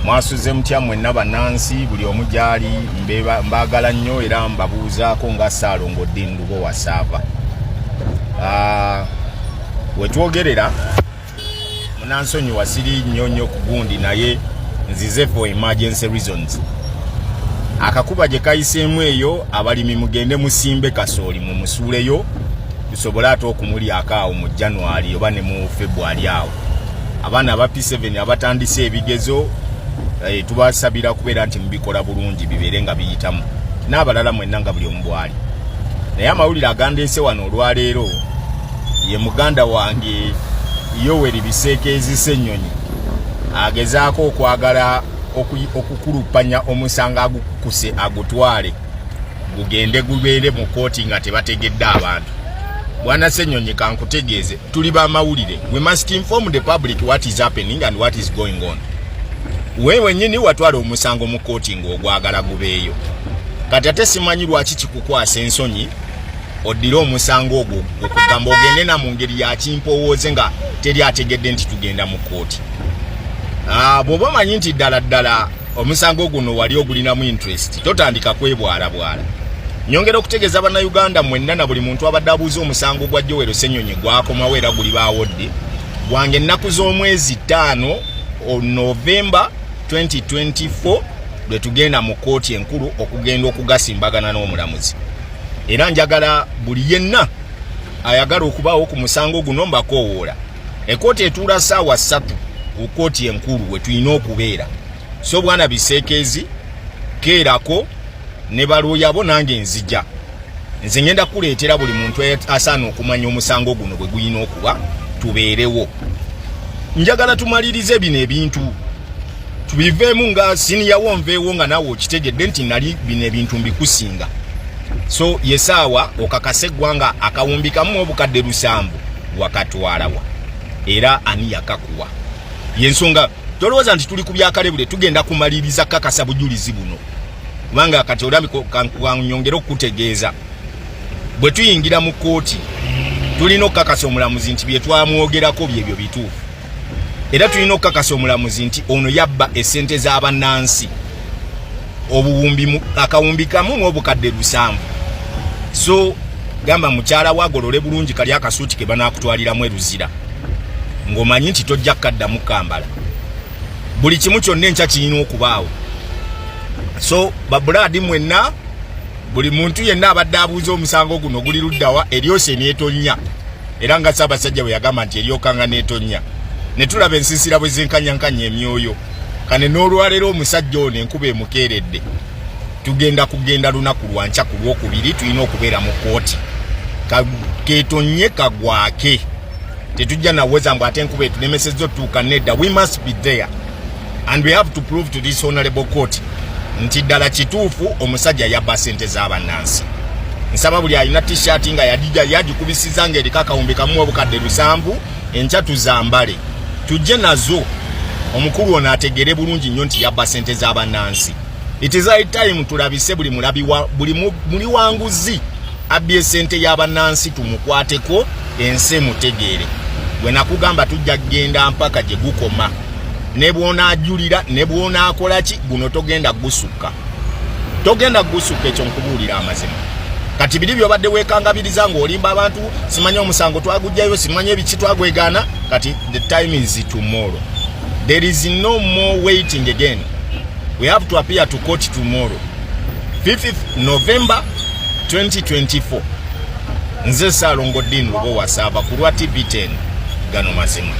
Mwasuze mutya mwenna bannansi buli omujali mbagala nnyo era mbabuuzaako nga Ssaalongo Dini Lubowa Saava. Wetwogerera munansonyi wasiri nnyo ku gundi naye nzize for emergency reasons. Akakuba gye kayiseemu eyo abalimi mugende musimbe kasooli mu musuuleyo tusobole ate okumulyako awo mu January oba ne mu February awo. Abaana aba P7 abatandise ebigezo tubasabira kubeera nti mubikola bulungi bibeere nga biyitamu n'abalala mwenna nga buli omubwali. Naye amawulire agandeese wano olwaleero ye muganda wange Yoweri Bisekezi Senyonyi agezaako okwagala okukulupanya omusango agukuse agutwale gugende gubeere mu kooti nga tebategedde abantu. Bwana Senyonyi kankutegeeze tuli ba mawulire. We must inform the public what is happening and what is going on. Wewe nyini watwala omusango mu kooti ng'ogwagala gubeeyo. Kati ate simanyi lwaki kikukwasa ensonyi oddira omusango ogwo okugamba ogende na mu ngeri ya kimpowooze nga teri ategedde nti tugenda mu kooti. Bw'oba manyi nti ddala omusango guno wali ogulinamu interest totandika kwebwala. Nyongera okutegeeza bannayuganda mwenna na buli muntu abadde abuuza omusango gwa Yoweri Senyonyi gwakomawo era guli baawodde gwange ennaku z'omwezi 5 November 2024 lwe tugenda mu kooti enkulu okugenda okugasimbagana n'omulamuzi. Era njagala buli yenna ayagala okubaawo ku musango guno mbakoowoola. Ekooti etuula ssaawa 3 ku kooti enkulu we tulina okubeera. So Bwana Bisekezi keerako ne baluyabo nange nzija. Nze ngenda kuleetera buli muntu asaana okumanya omusango guno bwe guyina okuba tubeerewo. Njagala tumalirize bino ebintu tubiveemu nga siniyawo nveewo nga naawe okitegedde nti nali bino ebintu mbikusinga. So yesaawa okakase eggwanga akawumbi kamu obukadde 7 wakatwalawa era ani yakakuwa. Yensonga tolowooza nti tuli ku byakalebule tugenda kumaliriza kakasa bujulizi buno. Kubanga kati olami nyongera okutegeeza bwe tuyingira mu kooti tulina okukakasa omulamuzi nti bye twamwogerako byebyo bituufu. Era tulina okukakasa omulamuzi nti ono yabba essente z'abannansi obuwumbi akawumbi kamu n'obukadde 7. So gamba mukyala wagolole bulungi kali akasuuti ke banaakutwaliramu eruzira ng'omanyi nti tojja kukaddamu kambala. Buli kimu kyonna enkya kirina okubaawo. So babuladi mwenna buli muntu yenna abadde abuuza omusango guno guli luddawa eryose neetonya era nga Ssaabasajja bwe yagamba nti eryokanga neetonya ne tulaba ensiisira bwe zenkanyankanya emyoyo. Kane n'olwaleero omusajja ono enkuba emukeeredde kugenda lunaku lwankya ku Lwokubiri tulina okubeera mu kooti keetonye kagwake tetujja naweza mbu ate enkuba etulemesezza otutuuka nedda. We must be there and we have to prove to this honorable court nti ddala kituufu omusajja yabba ssente z'abannansi. Nsaba buli alina t-shirt nga yagikubisiza ng'eriko akawumbi kamu obukadde 7 enkya tuzambale tujje nazo omukulu ono ategere bulungi nnyo nti yabba ssente z'abannansi. It is high time tulabise buli muli wanguzi abbye ssente y'abannansi tumukwateko ensi mutegeere. Bwe nakugamba tujja kgenda mpaka gye gukoma. Ne bwona ajulira ne bwona akola ki guno togenda gusukka. Ekyo nkubuulira amazima. Kati biri byobadde weekangabiriza ng'olimba abantu simanyi omusango twagujjayo simanyi ebiki twagwegaana. Kati the time is tomorrow. There is no more waiting again. We have to appear to court tomorrow 5th November 2024. Nze Ssaalongo Dini Lubowa Saava ku lwa TV10 gano mazima.